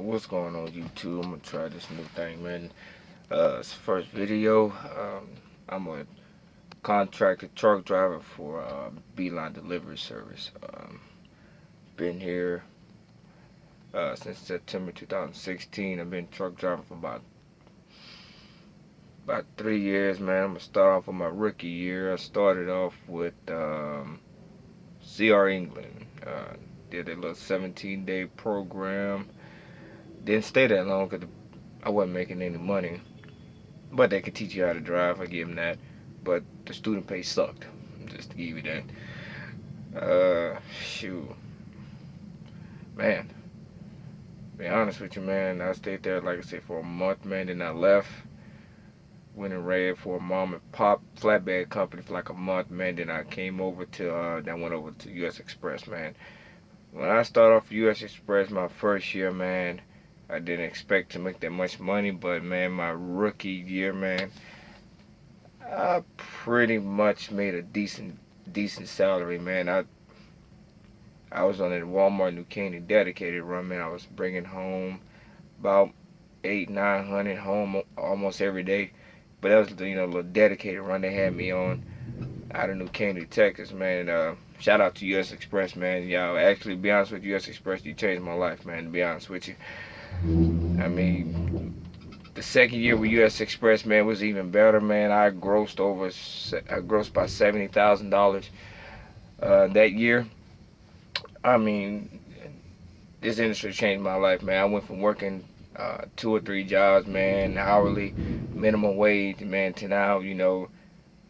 What's going on YouTube? I'm gonna try this new thing, man. It's the first video. I'm a contracted truck driver for Beeline Delivery Service. Been here since September 2016. I've been truck driving for about 3 years, man. I'm gonna start off with my rookie year. I started off with CR England. Did a little 17-day program. Didn't stay that long because I wasn't making any money. But they could teach you how to drive, I give them that. But the student pay sucked, just to give you that. Shoot. Man, be honest with you, man, I stayed there, like I said, for a month, man, then I left. Went and ran for a mom and pop flatbed company for like a month, man. Then I came over to, then went over to usxpress, man. When I started off usxpress my first year, man, I didn't expect to make that much money, but man, my rookie year, man, I pretty much made a decent salary, man. I was on that Walmart New Caney dedicated run, man. I was bringing home about 800-900 home almost every day, but that was a little dedicated run they had me on out of New Caney, Texas, man. Shout out to US Express, man. Y'all, actually, to be honest with you, US Express, you changed my life, man. To be honest with you. I mean, the second year with US Express, man, was even better, man. I grossed about $70,000 that year. I mean, this industry changed my life, man. I went from working 2 or 3 jobs, man, hourly, minimum wage, man, to now,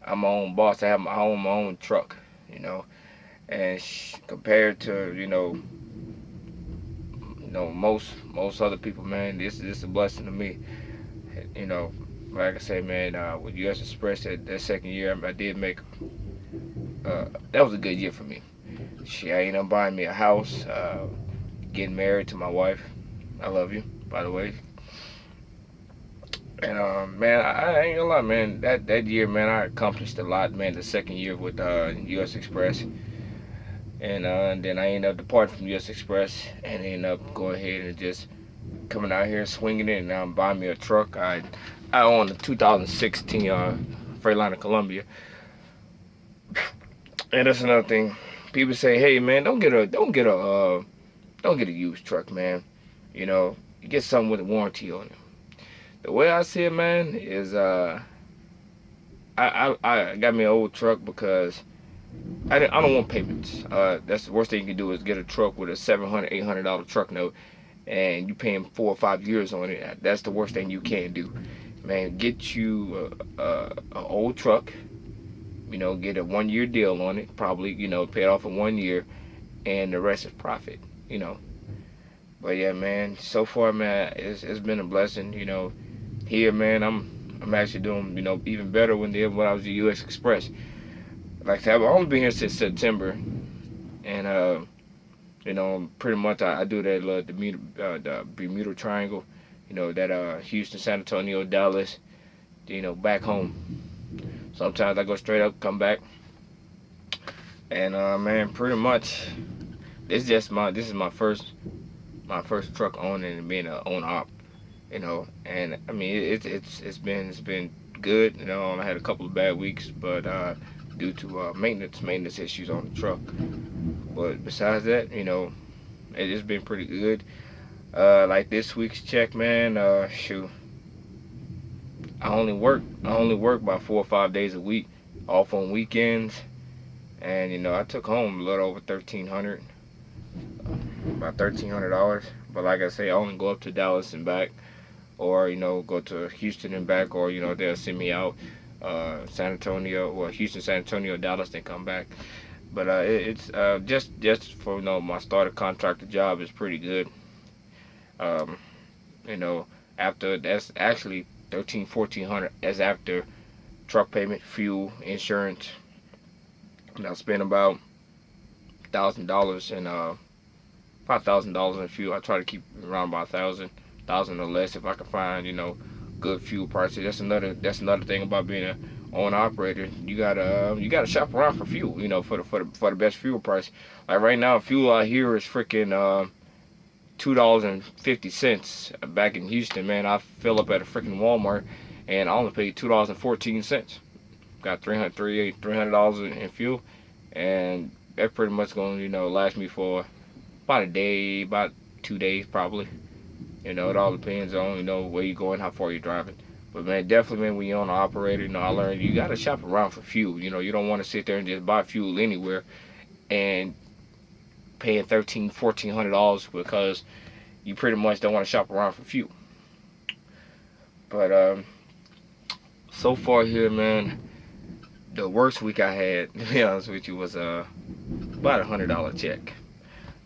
I'm my own boss. I have my own truck, and compared to, most other people, man, this is a blessing to me. Like I say, man, with US Express that second year, I did make. That was a good year for me. I ended up buying me a house, getting married to my wife. I love you, by the way. And man, I ain't gonna lie, man. That year, man, I accomplished a lot, man. The second year with US Express. And then I ended up departing from US Express and ended up going ahead and just coming out here swinging it, and now I'm buying me a truck. I own a 2016 Freightliner Columbia, and that's another thing. People say, "Hey, man, don't get a used truck, man. You get something with a warranty on it." The way I see it, man, is I got me an old truck because I don't want payments. That's the worst thing you can do is get a truck with a $700-800 truck note, and you paying 4 or 5 years on it. That's the worst thing you can do, man. Get you a old truck. Get a 1-year deal on it. Probably pay it off in 1 year, and the rest is profit. But yeah, man. So far, man, it's been a blessing. Here, man, I'm actually doing even better when I was at US Express. Like I said, I've only been here since September, and pretty much I do that the Bermuda Triangle, that Houston, San Antonio, Dallas, back home. Sometimes I go straight up, come back, and man, pretty much this is my first truck owning and being an owner op, and I mean it's been good. I had a couple of bad weeks, but due to maintenance issues on the truck. But besides that, it's been pretty good. Like this week's check, man, shoot. I only work about 4 or 5 days a week, off on weekends, and I took home a little over about $1,300. But like I say, I only go up to Dallas and back, or go to Houston and back, or they'll send me out San Antonio, or Houston, San Antonio, Dallas, then come back. But it's just for my starter contractor job is pretty good. Um, After that's actually 1,300-1,400 as after truck payment, fuel, insurance. And I spend about $1,000 and $5,000 in fuel. I try to keep around about 1,000 or less if I can find good fuel prices. That's another thing about being a owner operator. You gotta shop around for fuel. For the best fuel price. Like right now, fuel out here is freaking $2.50. Back in Houston, man, I fill up at a freaking Walmart, and I only paid $2.14. Got $300 in fuel, and that pretty much gonna last me for about a day, about 2 days probably. It all depends on where you're going, how far you're driving. But man, definitely, man, when you're on an operator, I learned you gotta shop around for fuel. You don't want to sit there and just buy fuel anywhere and paying $1,300, $1,400 because you pretty much don't want to shop around for fuel. But so far here, man, the worst week I had, to be honest with you, was about $100 check.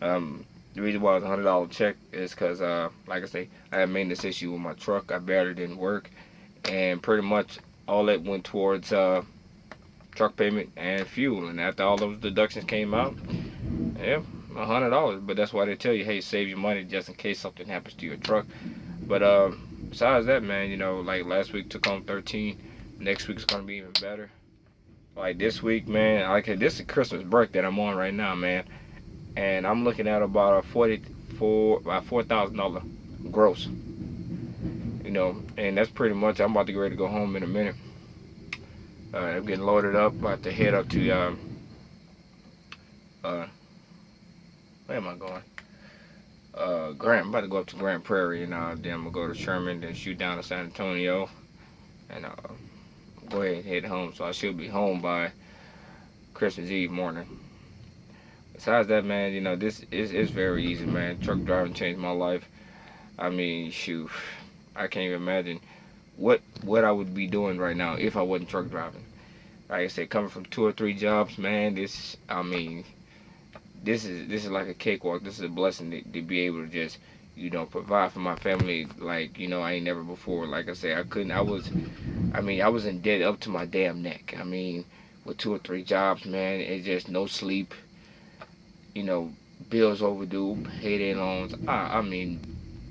The reason why it was $100 check is because, like I say, I had maintenance issue with my truck. I barely didn't work, and pretty much all that went towards truck payment and fuel. And after all those deductions came out, yeah, $100. But that's why they tell you, hey, save your money just in case something happens to your truck. But besides that, man, like last week took on 13. Next week's gonna be even better. Like this week, man, like this is Christmas break that I'm on right now, man, and I'm looking at about about $4,000 gross. And that's pretty much. I'm about to get ready to go home in a minute. I'm getting loaded up. About to head up to where am I going? I'm about to go up to Grand Prairie, and then I'm gonna go to Sherman, then shoot down to San Antonio, and go ahead and head home. So I should be home by Christmas Eve morning. Besides that, man, this is very easy, man. Truck driving changed my life. I mean, shoot, I can't even imagine what I would be doing right now if I wasn't truck driving. Like I said, coming from 2 or 3 jobs, man, this is like a cakewalk. This is a blessing to be able to just provide for my family like I ain't never before. Like I said, I was in debt up to my damn neck. I mean, with 2 or 3 jobs, man, it's just no sleep. Bills overdue, payday loans. I mean,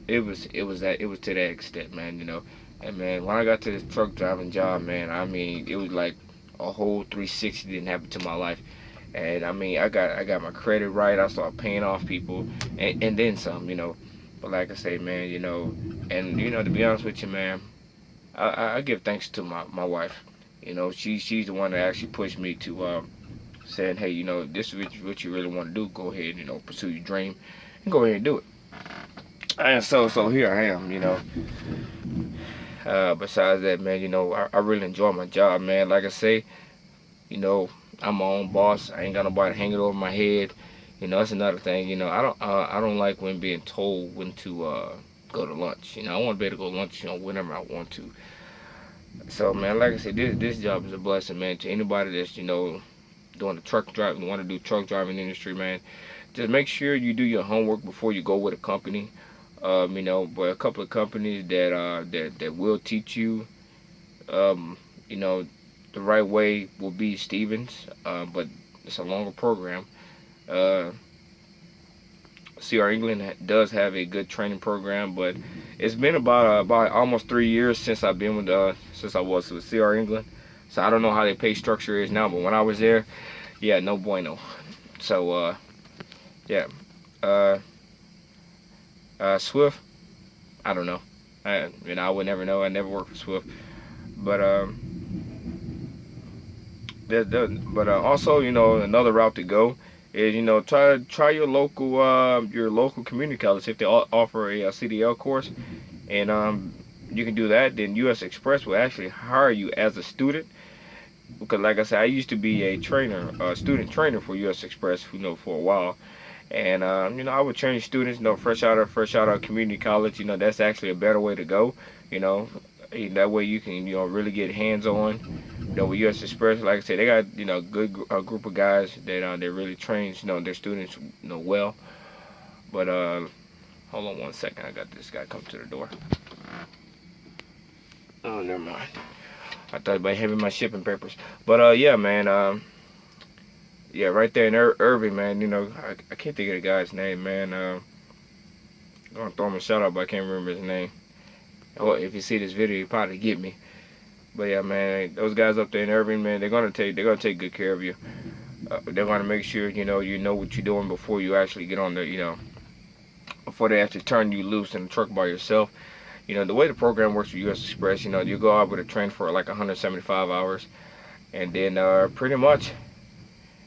it was to that extent, man. And man, when I got to this truck driving job, man, I mean, it was like a whole 360 didn't happen to my life. And I mean, I got my credit right. I started paying off people, and then some. But like I say, man, and to be honest with you, man, I give thanks to my wife. She's the one that actually pushed me to saying, hey, this is what you really want to do. Go ahead, pursue your dream, and go ahead and do it. And so here I am. Besides that, man, I really enjoy my job, man. Like I say, I'm my own boss. I ain't got nobody hanging over my head. That's another thing. I don't like when being told when to go to lunch. I want to be able to go to lunch, whenever I want to. So, man, like I said, this job is a blessing, man. To anybody that's doing the truck driving, want to do truck driving industry, man, just make sure you do your homework before you go with a company. But a couple of companies that will teach you, the right way will be Stevens, but it's a longer program. CR England does have a good training program, but it's been about almost 3 years since I've been since I was with CR England. So I don't know how their pay structure is now, but when I was there, yeah, no bueno. So yeah, Swift, I don't know. I would never know. I never worked for Swift, but also another route to go is try your local community college if they offer a CDL course, and you can do that. Then US Express will actually hire you as a student, because like I said, I used to be a student trainer for US Express for a while, and I would train students fresh out of community college. That's actually a better way to go. That way you can really get hands on. With US Express, like I said, they got good group of guys that they really train their students well. But hold on one second, I got this guy come to the door. Oh, never mind. I thought about having my shipping papers. But yeah, man. Yeah, right there in Irving, man. I can't think of the guy's name, man. I'm gonna throw him a shout out, but I can't remember his name. Oh, if you see this video, you probably get me. But yeah, man, those guys up there in Irving, man, they're gonna take good care of you. They're gonna make sure you know what you're doing before you actually get on the before they actually turn you loose in the truck by yourself. You know, the way the program works with US Express, you know, you go out with a train for like 175 hours, and then pretty much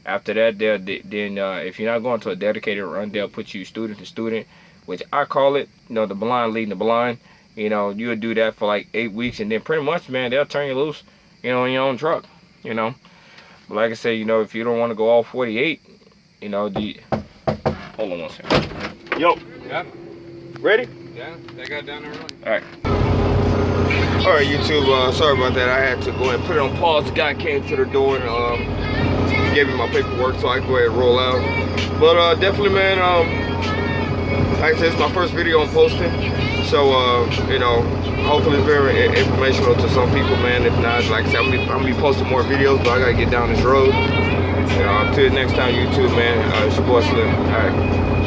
after that, if you're not going to a dedicated run, they'll put you student to student, which I call it, you know, the blind leading the blind. You know, you'll do that for like 8 weeks, and then pretty much, man, they'll turn you loose, you know, in your own truck, you know. But like I said, you know, if you don't want to go all 48, you know, hold on one second. Yo. Yeah. Ready? Yeah, they got down there early. All right. All right, YouTube, sorry about that. I had to go ahead and put it on pause. The guy came to the door and gave me my paperwork, so I can go ahead and roll out. But definitely, man, like I said, it's my first video I'm posting. So, you know, hopefully it's very informational to some people, man. If not, like I said, I'm gonna be posting more videos, but I gotta get down this road. You know, until next time, YouTube, man, it's your boy Slim. All right.